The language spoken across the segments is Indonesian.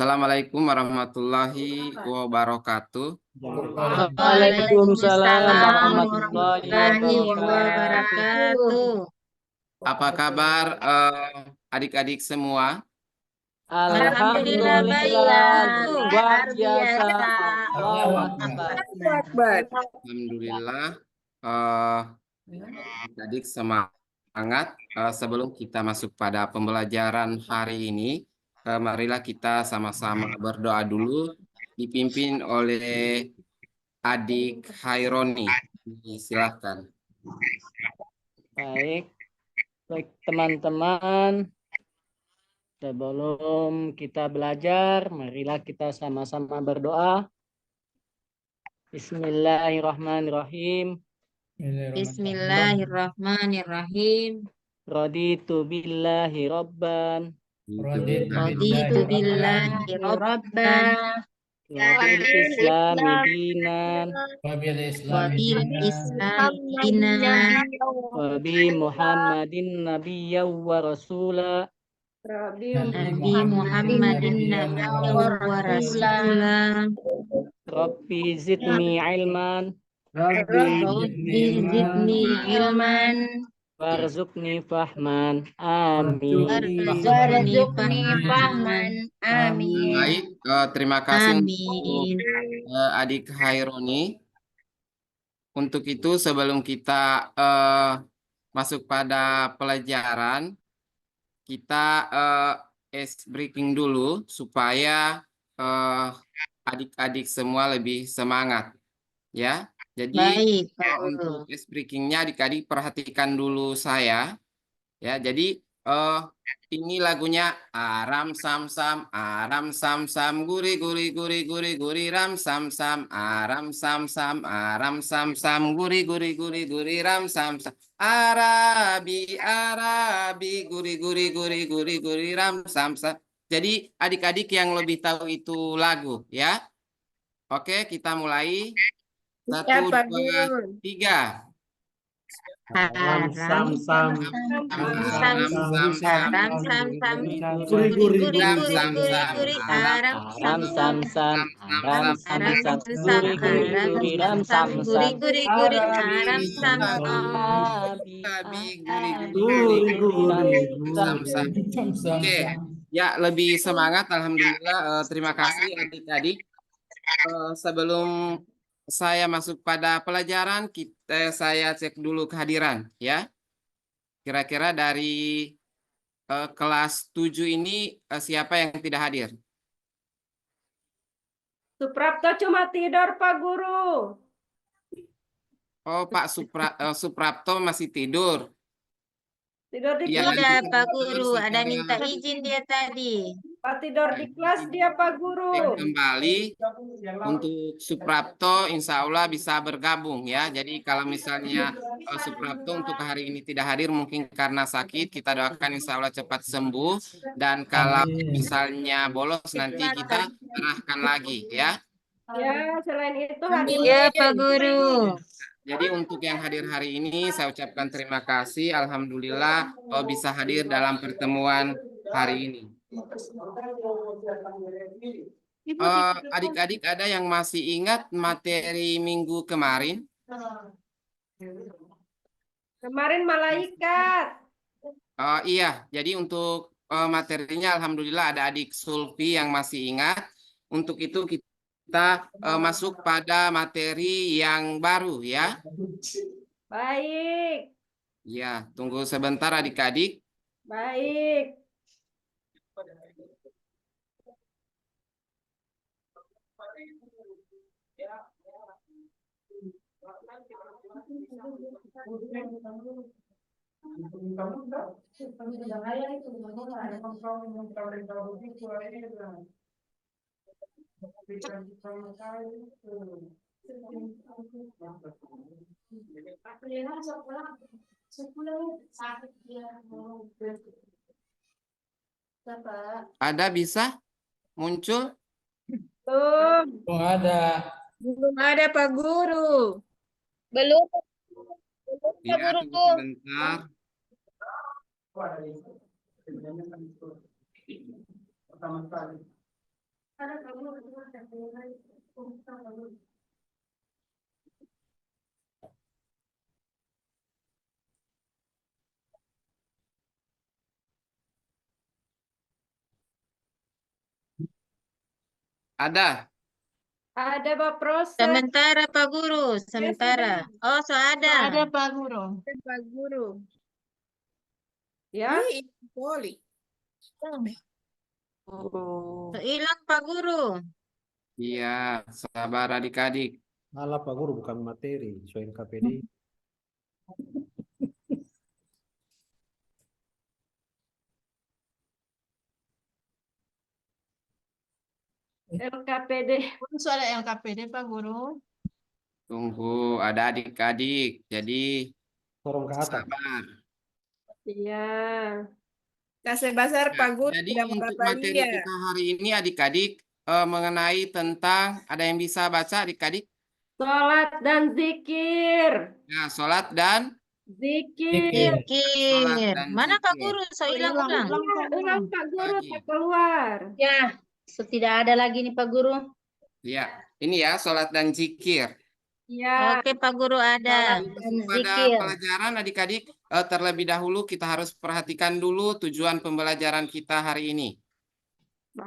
Assalamualaikum warahmatullahi wabarakatuh. Waalaikumsalam Waalaikumsalam warahmatullahi warahmatullahi wabarakatuh. wabarakatuh. Apa kabar adik-adik semua? Alhamdulillah baik, Pak Alhamdulillah, Guru. luar Luar biasa. biasa. Allahu Akbar. Alhamdulillah, eh, adik semangat. Sebelum kita masuk pada pembelajaran hari ini, marilah kita sama-sama berdoa dulu, dipimpin oleh adik Haironi. Silahkan. Baik, baik teman-teman. Sebelum kita belajar, marilah kita sama-sama berdoa. Bismillahirrahmanirrahim. Bismillahirrahmanirrahim. Raditu billahi rabban. Raditu billahi rabban Wa bil islami dinan. wa bil islami dinan Wa bi Muhammadin nabiyyan wa rasula. Nabi Muhammadin nabiyyan wa rasulah. Rabbi zidni ilman. Rabbi zidni ilman Warzuqni fahman. Amin. warzuqni fahman. Amin. Baik, terima kasih untuk Amin. adik Haironi. Untuk itu sebelum kita masuk pada pelajaran, kita breaking dulu supaya adik-adik semua lebih semangat, ya. Jadi Baik, Pak untuk Guru. breakingnya adik-adik perhatikan dulu saya, ya. Jadi ini lagunya aram sam sam guri guri guri guri guri ram sam sam aram sam sam guri guri guri guri ram sam sam arabi arabi guri guri guri guri guri ram sam sam. Jadi adik-adik yang lebih tahu itu lagu, ya. Oke, kita mulai. 1, 2, 3. Aram Sam sam. sam aram sam sam guri guri guri guri guri aram sam Aram sam sam. Aram sam aram sam. sam Guri guri aram guri ram sam sam guri sam. guri guri aram sam Abi Abi guri abi guri sam sam sam. Oke, ya lebih semangat. Alhamdulillah. Terima kasih adik-adik. Sebelum saya masuk pada pelajaran, saya cek dulu kehadiran, ya. Kira-kira dari kelas 7 ini siapa yang tidak hadir? Suprapto cuma tidur, Pak Guru. Oh, Pak Suprapto masih tidur. Tidur di Iya, kelas. Tidak, nanti Pak kita Guru, ada secara minta izin dia tadi. Pak tidur di kelas dia, Pak Guru. kembali untuk Suprapto, insya Allah bisa bergabung, ya. Jadi kalau misalnya Suprapto untuk hari ini tidak hadir, mungkin karena sakit, kita doakan insya Allah cepat sembuh. Dan kalau misalnya bolos, nanti kita arahkan lagi, ya. Ya, selain itu Iya, Pak Guru. Jadi untuk yang hadir hari ini, saya ucapkan terima kasih. Alhamdulillah bisa hadir dalam pertemuan hari ini. Adik-adik ada yang masih ingat materi minggu kemarin? Kemarin malaikat. Iya, jadi untuk materinya Alhamdulillah ada adik Sulfi yang masih ingat. Untuk itu kita masuk pada materi yang baru, ya. Baik. Ya, tunggu sebentar adik-adik. Baik. Ada bisa muncul? Belum ada. belum ada, Pak Guru. Belum, Ya, tunggu sebentar. Ada. Ada Pak proses. Sementara Pak Guru, sementara. Oh, so ada. Ada Pak Guru. Pak Guru. Ya. So hilang Pak Guru. Iya, sabar adik-adik. Alah Pak Guru bukan materi, soal KPD. LKPD. Soal LKPD Pak Guru. Tunggu, ada adik-adik. Jadi Turun ke atas. sabar. Iya. Kasih besar Pak Guru Jadi tidak untuk apa materi kita hari ini adik-adik mengenai tentang, ada yang bisa baca adik-adik? Sholat dan zikir. Ya, sholat dan Zikir. Sholat Zikir. dan Mana Pak zikir. Guru? So hilang ulang. Ulang Pak Guru, Lagi. tak keluar. Ya, tidak ada lagi nih Pak Guru. Ya, ini ya sholat dan zikir. Ya. Oke Pak Guru ada. Dan Pada zikir. pelajaran adik-adik, terlebih dahulu kita harus perhatikan dulu tujuan pembelajaran kita hari ini.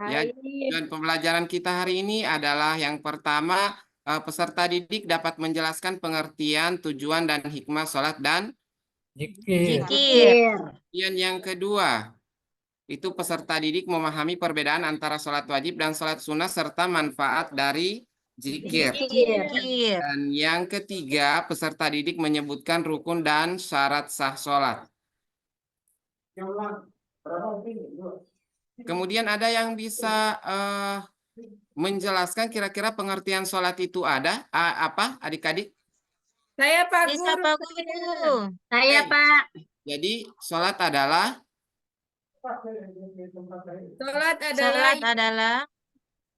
Ya, Baik. tujuan pembelajaran kita hari ini adalah yang pertama, peserta didik dapat menjelaskan pengertian, tujuan, dan hikmah sholat dan Zikir. Zikir. kemudian yang kedua, itu peserta didik memahami perbedaan antara sholat wajib dan sholat sunnah serta manfaat dari zikir. Zikir. Zikir. Dan yang ketiga, peserta didik menyebutkan rukun dan syarat sah sholat. Kemudian ada yang bisa menjelaskan kira-kira pengertian sholat itu ada? Apa adik-adik? Saya Pak Bisa Guru. Pak Guru. Saya Pak. Jadi sholat adalah Sholat adalah Sholat adalah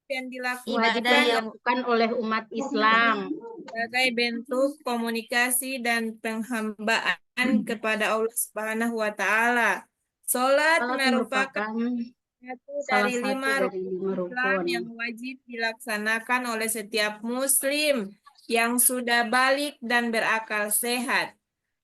yang dilakukan ibadah Ibadah yang dilakukan oleh umat Islam. sebagai bentuk komunikasi dan penghambaan kepada Allah Subhanahu wa Ta'ala. Sholat Salat merupakan merupakan satu salah dari satu lima dari rukun 5 Islam rukun. yang wajib dilaksanakan oleh setiap Muslim yang sudah balik dan berakal sehat.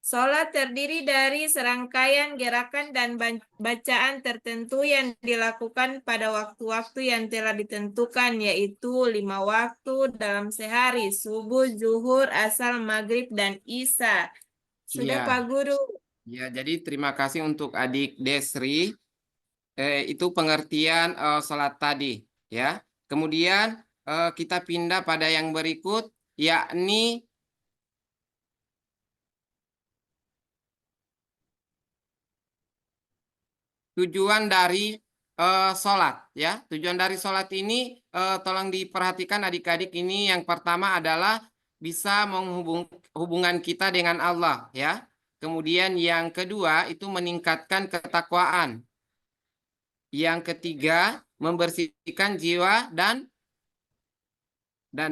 Sholat terdiri dari serangkaian gerakan dan bacaan tertentu yang dilakukan pada waktu-waktu yang telah ditentukan, yaitu 5 waktu dalam sehari, subuh, zuhur, asar, maghrib, dan isya. Sudah Iya. Pak Guru. Ya, jadi terima kasih untuk adik Desri. Itu pengertian sholat tadi, ya. Kemudian kita pindah pada yang berikut, yakni tujuan dari sholat, ya. Tujuan dari sholat ini tolong diperhatikan adik-adik, ini yang pertama adalah bisa menghubungkan kita dengan Allah, ya. Kemudian yang kedua itu meningkatkan ketakwaan. Yang ketiga membersihkan jiwa dan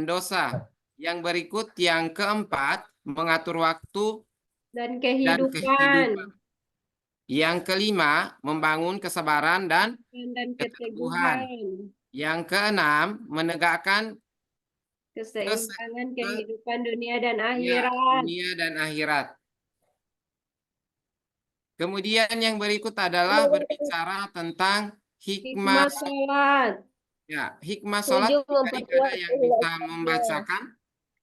dosa. Yang berikut yang keempat mengatur waktu Dan dan kehidupan. kehidupan. Yang kelima membangun kesabaran dan Dan keteguhan. keteguhan. Yang keenam menegakkan Keseimbangan kehidupan dunia dan ya, akhirat. dunia dan akhirat. Kemudian yang berikut adalah berbicara tentang hikmah. Hikmah sholat. Ya, hikmah sholat. Tujuh Adik ada memperkuat yang bisa membacakan?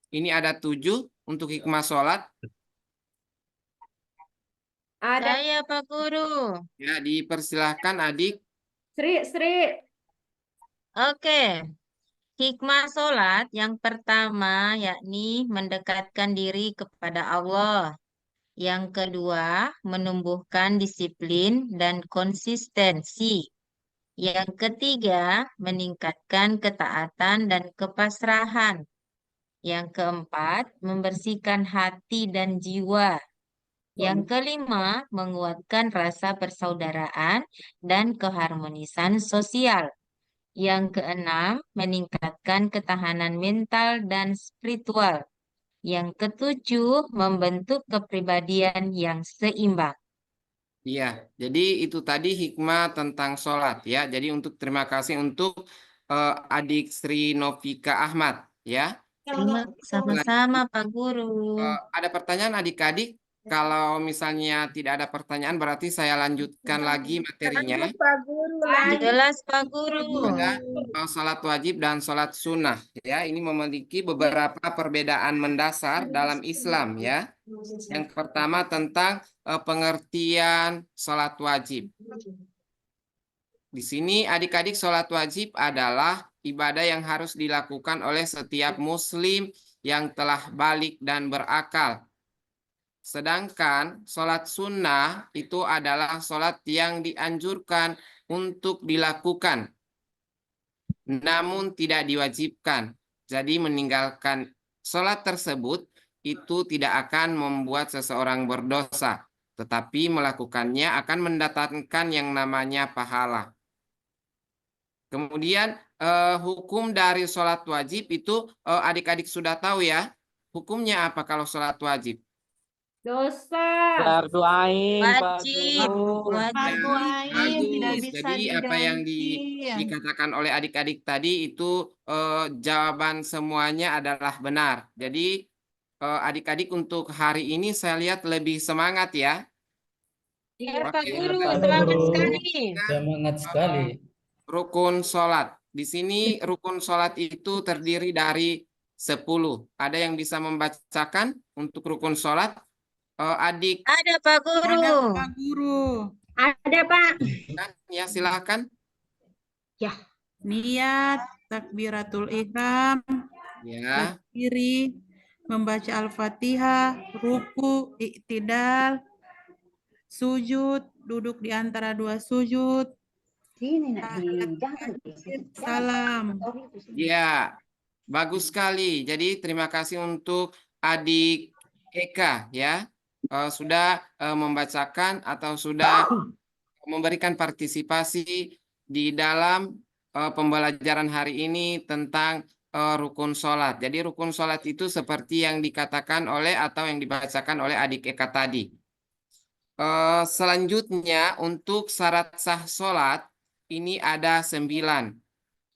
Ini ada 7 untuk hikmah sholat. Ada saya Pak Guru. Ya, dipersilahkan adik. Sri. Oke. Hikmah sholat yang pertama yakni mendekatkan diri kepada Allah. Yang kedua, menumbuhkan disiplin dan konsistensi. Yang ketiga, meningkatkan ketaatan dan kepasrahan. Yang keempat, membersihkan hati dan jiwa. Yang kelima, menguatkan rasa persaudaraan dan keharmonisan sosial. Yang keenam, meningkatkan ketahanan mental dan spiritual. Yang ketujuh, membentuk kepribadian yang seimbang. Iya, jadi itu tadi hikmah tentang sholat ya. Jadi terima kasih untuk adik Sri Novika Ahmad ya. Sama-sama Pak Guru. Ada pertanyaan adik-adik? Kalau misalnya tidak ada pertanyaan berarti saya lanjutkan lagi materinya. Jelas Pak Guru. Ada sholat wajib dan sholat sunnah ya. Ini memiliki beberapa perbedaan mendasar dalam Islam ya. Yang pertama tentang pengertian sholat wajib. Di sini adik-adik sholat wajib adalah ibadah yang harus dilakukan oleh setiap muslim yang telah balik dan berakal. Sedangkan sholat sunnah itu adalah sholat yang dianjurkan untuk dilakukan, namun tidak diwajibkan. Jadi meninggalkan sholat tersebut itu tidak akan membuat seseorang berdosa, tetapi melakukannya akan mendatangkan yang namanya pahala. Kemudian hukum dari sholat wajib itu adik-adik sudah tahu ya. Hukumnya apa kalau sholat wajib? Dosa. Fardu ain, Pak Wajib. Guru. Fardu ain tidak Bagus. bisa Jadi apa yang diganti. dikatakan oleh adik-adik tadi itu jawaban semuanya adalah benar. Jadi adik-adik untuk hari ini saya lihat lebih semangat ya. Iya Pak Oke. Guru, Pak semangat Guru. sekali. Semangat sekali. Rukun sholat. Di sini rukun sholat itu terdiri dari 10. Ada yang bisa membacakan untuk rukun sholat? Adik Ada Pak Guru. Pak Guru. Ada Pak. ya silahkan. Niat, takbiratul ihram, Ya. berdiri, membaca Al-Fatihah, ruku, iktidal, sujud, duduk di antara dua sujud, Sini nak jangan. salam. Ya, bagus sekali. Jadi terima kasih untuk adik Eka ya. Sudah membacakan atau sudah memberikan partisipasi di dalam pembelajaran hari ini tentang rukun sholat. Jadi rukun sholat itu seperti yang dikatakan oleh atau yang dibacakan oleh adik Eka tadi. Selanjutnya untuk syarat sah sholat ini ada 9.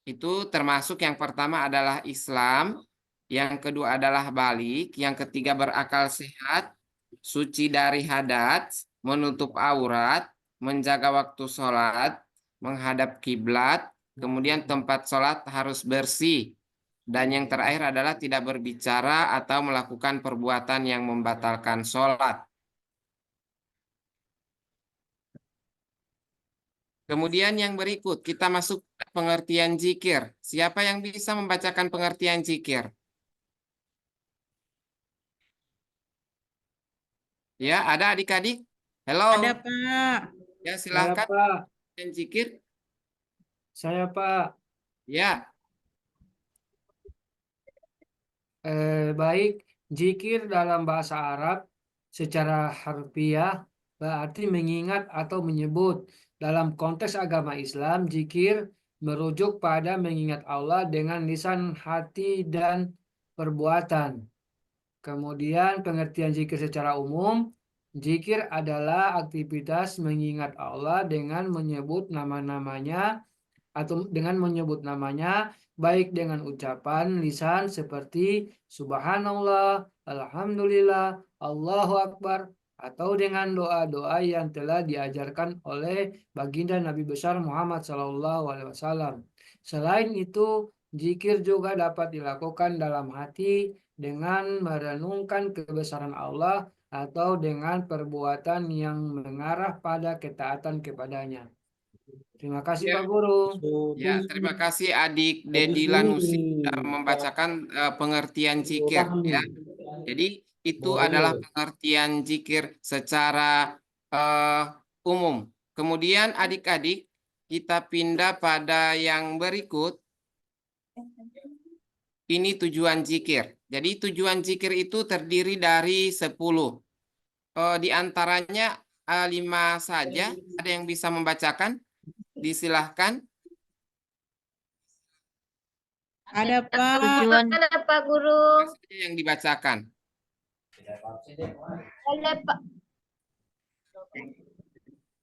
Itu termasuk yang pertama adalah Islam, yang kedua adalah balik, yang ketiga berakal sehat, suci dari hadat, menutup aurat, menjaga waktu sholat, menghadap kiblat, kemudian tempat sholat harus bersih. Dan yang terakhir adalah tidak berbicara atau melakukan perbuatan yang membatalkan sholat. Kemudian yang berikut, kita masuk ke pengertian zikir. Siapa yang bisa membacakan pengertian zikir? Ya, ada adik-adik? Hello. Ada Pak. Ya, Saya silakan Pak, pengertian zikir. saya Pak. Ya, Baik, zikir dalam bahasa Arab secara harfiah berarti mengingat atau menyebut. Dalam konteks agama Islam, zikir merujuk pada mengingat Allah dengan lisan, hati, dan perbuatan. Kemudian pengertian zikir secara umum, zikir adalah aktivitas mengingat Allah dengan menyebut nama-namanya atau dengan menyebut namanya baik dengan ucapan lisan seperti subhanallah, alhamdulillah, Allahu akbar, atau dengan doa-doa yang telah diajarkan oleh baginda Nabi besar Muhammad SAW. Selain itu, zikir juga dapat dilakukan dalam hati dengan merenungkan kebesaran Allah atau dengan perbuatan yang mengarah pada ketaatan kepadanya. Terima kasih Ya. Pak Guru. ya, terima kasih adik Dedi Lanusi sudah membacakan pengertian zikir ya. Jadi itu adalah pengertian zikir secara umum. Kemudian adik-adik kita pindah pada yang berikut. Ini tujuan zikir. Jadi tujuan zikir itu terdiri dari 10. Di antaranya 5 saja. Ada yang bisa membacakan? Disilahkan. Ada Pak. Tujuan Ada Pak Guru. Apa saja yang dibacakan? Ada Pak.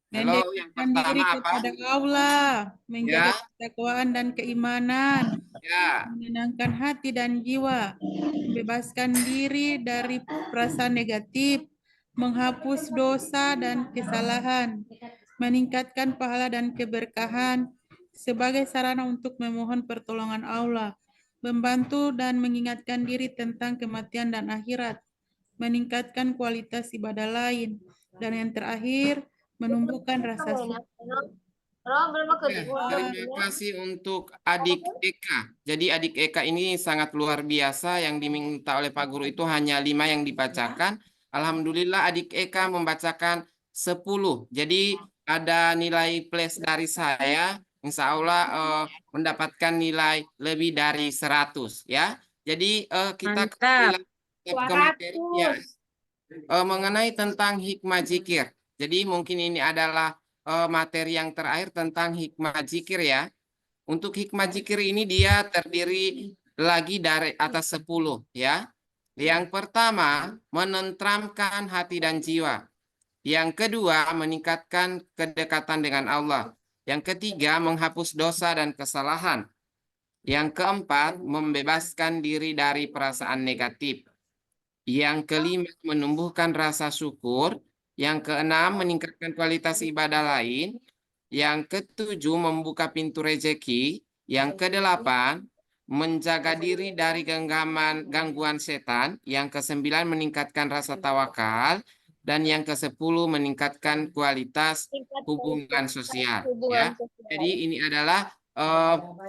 Halo, yang mendekatkan diri pertama apa? kepada Allah, menjaga Ya, ketakwaan dan keimanan, ya. menenangkan hati dan jiwa, membebaskan diri dari perasaan negatif, menghapus dosa dan kesalahan, meningkatkan pahala dan keberkahan sebagai sarana untuk memohon pertolongan Allah, membantu dan mengingatkan diri tentang kematian dan akhirat, meningkatkan kualitas ibadah lain, dan yang terakhir, menumbuhkan rasa syukur. Ya, terima kasih untuk adik Eka. Jadi adik Eka ini sangat luar biasa. Yang diminta oleh Pak Guru itu hanya 5 yang dibacakan. Alhamdulillah adik Eka membacakan 10. Jadi ada nilai plus dari saya. Insya Allah mendapatkan nilai lebih dari 100 ya. Jadi kita kembali Mantap. ke materi ya. 200. Mengenai tentang hikmah zikir. Jadi mungkin ini adalah materi yang terakhir tentang hikmah zikir ya. Untuk hikmah zikir ini dia terdiri lagi dari atas 10 ya. Yang pertama, menenteramkan hati dan jiwa. Yang kedua, meningkatkan kedekatan dengan Allah. Yang ketiga, menghapus dosa dan kesalahan. Yang keempat, membebaskan diri dari perasaan negatif. Yang kelima, menumbuhkan rasa syukur. Yang keenam, meningkatkan kualitas ibadah lain. Yang ketujuh, membuka pintu rezeki. Yang kedelapan, menjaga diri dari gangguan setan. Yang kesembilan, meningkatkan rasa tawakal. Dan yang kesepuluh, meningkatkan kualitas hubungan sosial. Ya. Jadi ini adalah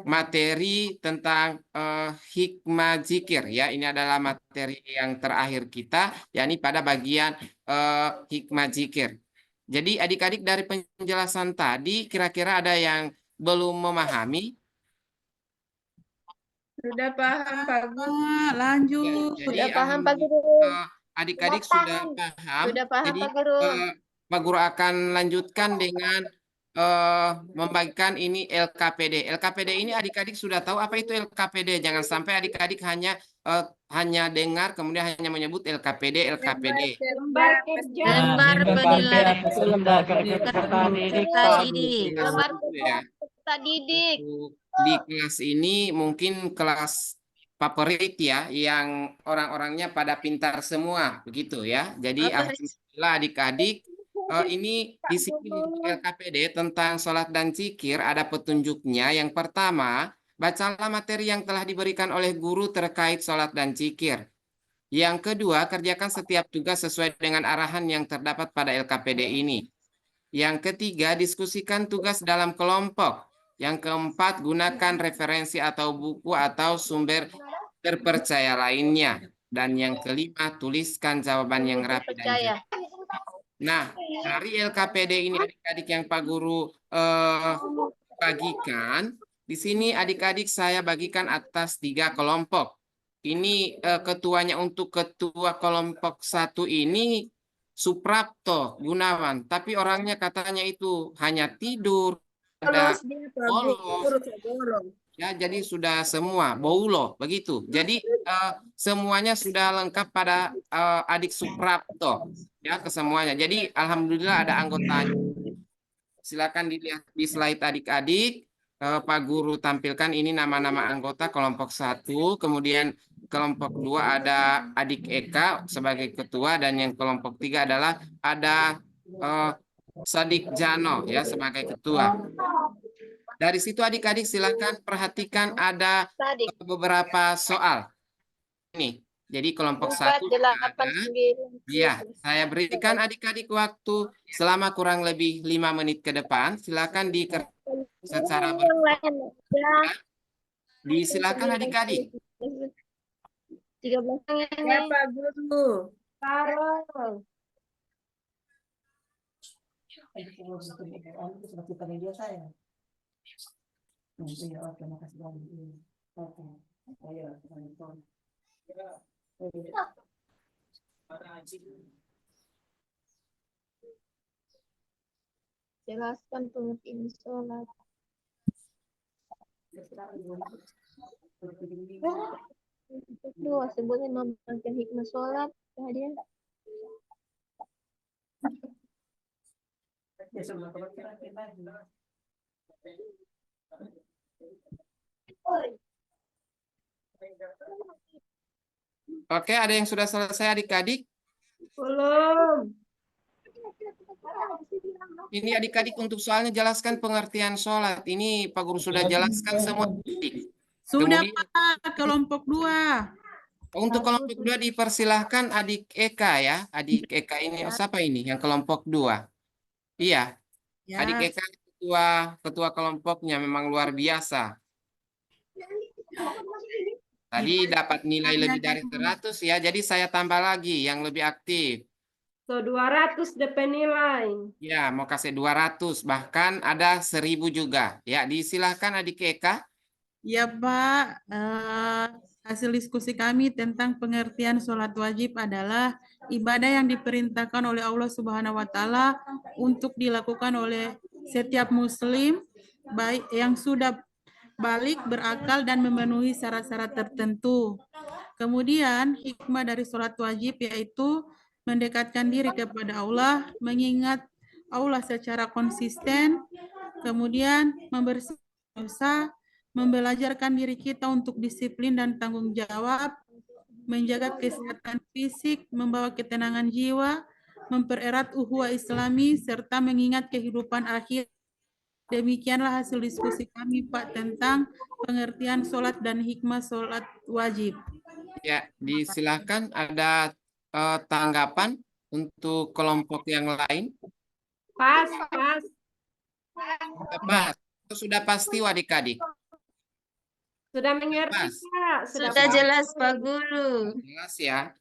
materi tentang hikmah zikir ya. Ini adalah materi yang terakhir kita, yakni pada bagian hikmah zikir. Jadi adik-adik dari penjelasan tadi kira-kira ada yang belum memahami? Sudah paham, Pak Guru. Lanjut. Jadi Sudah paham, Pak Guru. adik-adik sudah paham. Sudah paham, Jadi Pak Guru. Pak Guru akan lanjutkan dengan membagikan ini LKPD. LKPD ini adik-adik sudah tahu apa itu LKPD. Jangan sampai adik-adik hanya dengar kemudian hanya menyebut LKPD. Lembar kerja. Lembar penilaian Itu lembar kerja didik, Pak. didik. Lembar ya. Peserta didik. Untuk di kelas ini mungkin kelas favorit ya, yang orang-orangnya pada pintar semua begitu ya. Jadi alhamdulillah adik-adik ini di sini untuk LKPD tentang sholat dan zikir ada petunjuknya. Yang pertama, bacalah materi yang telah diberikan oleh guru terkait sholat dan zikir. Yang kedua, kerjakan setiap tugas sesuai dengan arahan yang terdapat pada LKPD ini. Yang ketiga, diskusikan tugas dalam kelompok. Yang keempat, gunakan referensi atau buku atau sumber terpercaya lainnya. Dan yang kelima, tuliskan jawaban yang rapi dan jelas. Nah, dari LKPD ini adik-adik yang Pak Guru bagikan, di sini adik-adik saya bagikan atas 3 kelompok. Ini ketuanya untuk ketua kelompok 1 ini Suprapto Gunawan, tapi orangnya katanya itu hanya tidur, ada bolos. Ya, jadi sudah semua boulo begitu. Jadi semuanya sudah lengkap pada adik Suprapto ya kesemuanya. Jadi alhamdulillah ada anggotanya. Silakan dilihat di slide adik-adik. Pak Guru tampilkan ini nama-nama anggota kelompok 1, kemudian kelompok 2 ada adik Eka sebagai ketua dan yang kelompok 3 adalah ada Sadik Jano ya sebagai ketua. Dari situ adik-adik silakan perhatikan ada beberapa soal. Ini. Jadi kelompok 1 ada. Ya, saya berikan adik-adik waktu selama kurang lebih 5 menit ke depan. Silakan secara disilakan adik-adik. 13 Ya, Pak Guru. Carol. Jelaskan pengertian sholat. Kedua, sebutnya memberikan hikmah sholat. Kehadiran. Oke, ada yang sudah selesai adik-adik? Belum. Ini adik-adik untuk soalnya jelaskan pengertian sholat. Ini Pak Guru sudah jelaskan semua. adik. Sudah Kemudian Pak, kelompok 2. untuk kelompok 2 dipersilahkan adik Eka ya. Adik Eka ini siapa ini yang kelompok 2? Iya, adik Ya, Eka ketua kelompoknya memang luar biasa. Tadi dapat nilai lebih dari 100 ya. Jadi saya tambah lagi yang lebih aktif. So 200 DP nilai. Ya, mau kasih 200, bahkan ada 1000 juga. Ya, disilahkan adik Eka. ya Pak. Hasil diskusi kami tentang pengertian sholat wajib adalah ibadah yang diperintahkan oleh Allah Subhanahu wa Ta'ala untuk dilakukan oleh setiap Muslim, baik yang sudah balik, berakal, dan memenuhi syarat-syarat tertentu. Kemudian, hikmah dari sholat wajib yaitu mendekatkan diri kepada Allah, mengingat Allah secara konsisten, kemudian membersihkan dosa, membelajarkan diri kita untuk disiplin dan tanggung jawab, menjaga kesehatan fisik, membawa ketenangan jiwa, mempererat ukhuwah Islami, serta mengingat kehidupan akhir. Demikianlah hasil diskusi kami, Pak, tentang pengertian sholat dan hikmah sholat wajib. Ya, disilahkan ada tanggapan untuk kelompok yang lain. Pas. Pas. Sudah pasti adik-adik. Sudah mengerti, Pas. Pak. Sudah jelas Pak Guru. Jelas ya.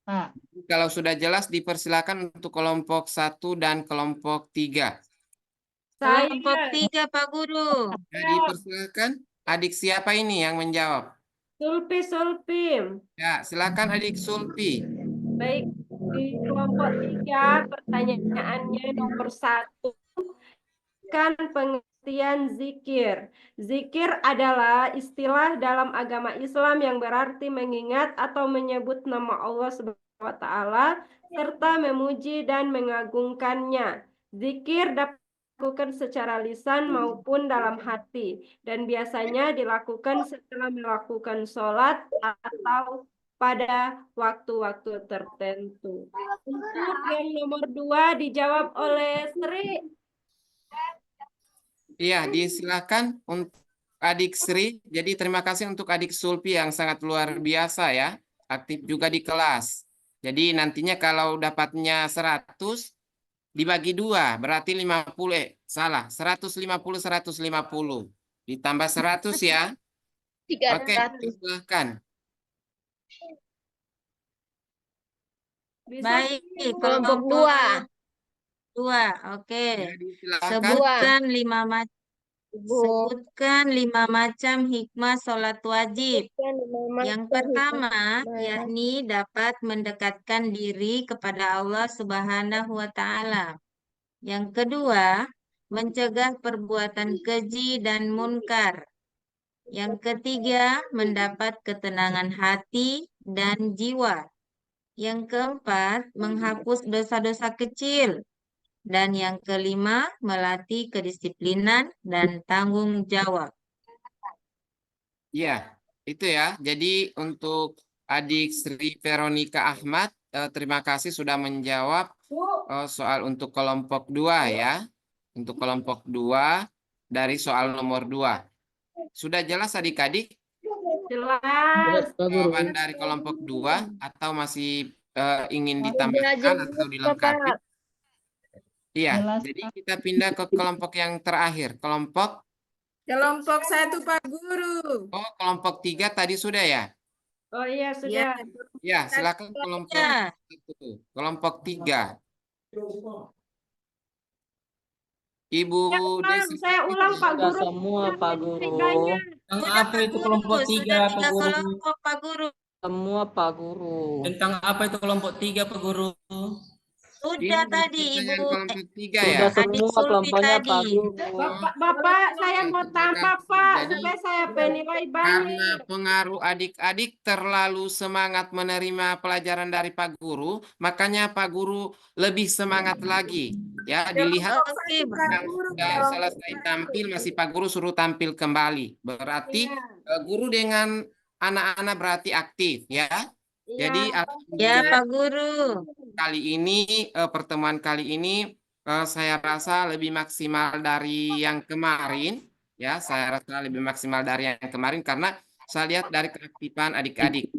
Pak. Kalau sudah jelas dipersilakan untuk kelompok 1 dan kelompok 3. Kelompok 3 Pak Guru. Ya, dipersilakan. Adik siapa ini yang menjawab? Sulpi. Ya, silakan adik Sulpi. Baik, di kelompok 3 pertanyaannya nomor 1. Kan pengertian zikir. Zikir adalah istilah dalam agama Islam yang berarti mengingat atau menyebut nama Allah Subhanahu wa Ta'ala serta memuji dan mengagungkannya. Zikir dapat dilakukan secara lisan maupun dalam hati dan biasanya dilakukan setelah melakukan sholat atau pada waktu-waktu tertentu. Untuk yang nomor 2 dijawab oleh Sri. Iya, disilakan untuk adik Sri. Jadi terima kasih untuk adik Sulpi yang sangat luar biasa ya. Aktif juga di kelas. Jadi nantinya kalau dapatnya 100 dibagi 2 berarti 50. Salah, 150. Ditambah 100 ya. Oke, silakan. Bisa Baik, Sri? kelompok 2. Oke. Ya, disilakan. Sebutkan 5 macam hikmah sholat wajib. Yang pertama, yakni dapat mendekatkan diri kepada Allah Subhanahu wa Ta'ala. Yang kedua, mencegah perbuatan keji dan munkar. Yang ketiga, mendapat ketenangan hati dan jiwa. Yang keempat, menghapus dosa-dosa kecil. Dan yang kelima, melatih kedisiplinan dan tanggung jawab. Ya, itu ya. Jadi untuk adik Sri Veronica Ahmad, terima kasih sudah menjawab soal untuk kelompok 2 ya. Untuk kelompok 2 dari soal nomor 2. Sudah jelas adik-adik Jelas. jawaban dari kelompok 2 atau masih ingin ditambahkan atau dilengkapi? Iya, jadi kita pindah ke kelompok yang terakhir. Kelompok 1 Pak Guru. kelompok 3 tadi sudah ya? Oh iya, sudah. Ya, silakan kelompok Ya. 1. Kelompok 3. Ibu Desi. Saya ulang Pak Sudah Guru. semua Pak Guru. Tiganya. Tentang apa itu kelompok 3, Sudah Pak 3 Guru? kelompok Pak Guru. Semua Pak Guru. Tentang apa itu kelompok 3, Pak Guru? Sudah tadi kita yang Ibu, kelompok 3 Sudah ya. Adik semua Sulfi kelompoknya Pak tadi. Guru. Bapak, saya mau tambah, Pak, Jadi supaya saya bernilai karena banyak. pengaruh adik-adik terlalu semangat menerima pelajaran dari Pak Guru, makanya Pak Guru lebih semangat lagi. Ya, dilihat Oke, yang sudah selesai tampil masih Pak Guru suruh tampil kembali. Berarti guru dengan anak-anak berarti aktif ya. Jadi Iya. ya alhamdulillah Pak Guru. kali ini pertemuan kali ini saya rasa lebih maksimal dari yang kemarin ya. Saya rasa lebih maksimal dari yang kemarin karena saya lihat dari keaktifan adik-adik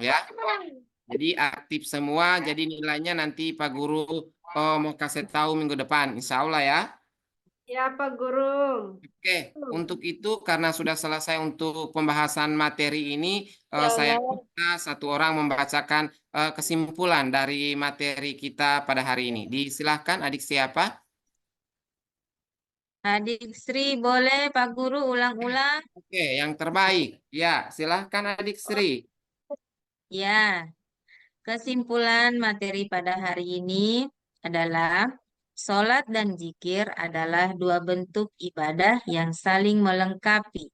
ya. Jadi aktif semua. Jadi nilainya nanti Pak Guru mau kasih tahu minggu depan, insya Allah ya. Ya, Pak Guru. Oke, untuk itu karena sudah selesai untuk pembahasan materi ini, saya minta satu orang membacakan kesimpulan dari materi kita pada hari ini. Disilahkan adik siapa? Adik Sri boleh Pak Guru ulang-ulang? Oke, yang terbaik. Ya, silahkan adik Sri. Ya, kesimpulan materi pada hari ini adalah sholat dan zikir adalah dua bentuk ibadah yang saling melengkapi.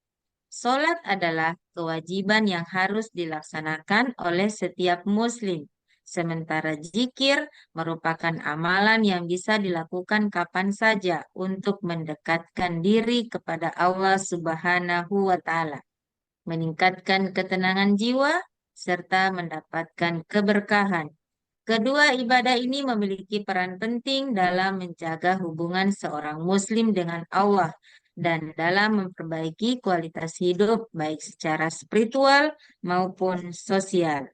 Sholat adalah kewajiban yang harus dilaksanakan oleh setiap muslim. Sementara zikir merupakan amalan yang bisa dilakukan kapan saja untuk mendekatkan diri kepada Allah Subhanahu wa Ta'ala, meningkatkan ketenangan jiwa, serta mendapatkan keberkahan. Kedua ibadah ini memiliki peran penting dalam menjaga hubungan seorang muslim dengan Allah dan dalam memperbaiki kualitas hidup baik secara spiritual maupun sosial.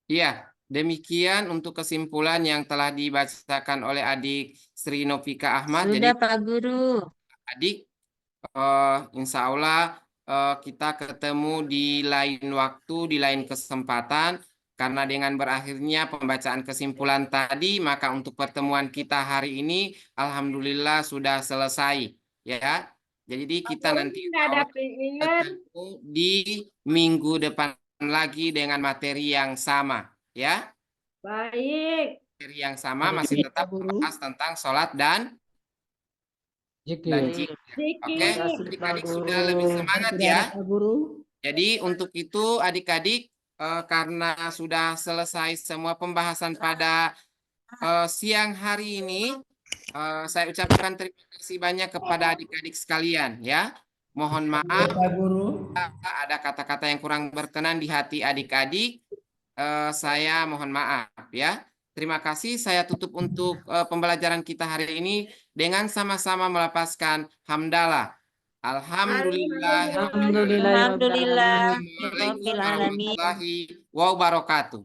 Iya, demikian untuk kesimpulan yang telah dibacakan oleh adik Sri Novika Ahmad. Jadi Sudah Pak Guru. adik, insya Allah kita ketemu di lain waktu, di lain kesempatan. Karena dengan berakhirnya pembacaan kesimpulan tadi, maka untuk pertemuan kita hari ini, alhamdulillah sudah selesai. Ya, jadi kita nanti Nggak ada keinginan. ketemu di minggu depan lagi dengan materi yang sama. Ya, Baik. materi yang sama masih tetap membahas tentang sholat dan zikir. Oke, adik-adik sudah lebih semangat ya. Jadi untuk itu adik-adik karena sudah selesai semua pembahasan pada siang hari ini, saya ucapkan terima kasih banyak kepada adik-adik sekalian ya. Mohon maaf ada kata-kata yang kurang berkenan di hati adik-adik. Saya mohon maaf ya. Terima kasih. Saya tutup untuk pembelajaran kita hari ini dengan sama-sama melepaskan hamdalah. Alhamdulillah. Alhamdulillah. Assalamualaikum warahmatullahi wabarakatuh.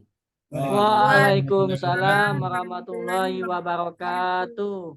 Waalaikumsalam warahmatullahi wabarakatuh.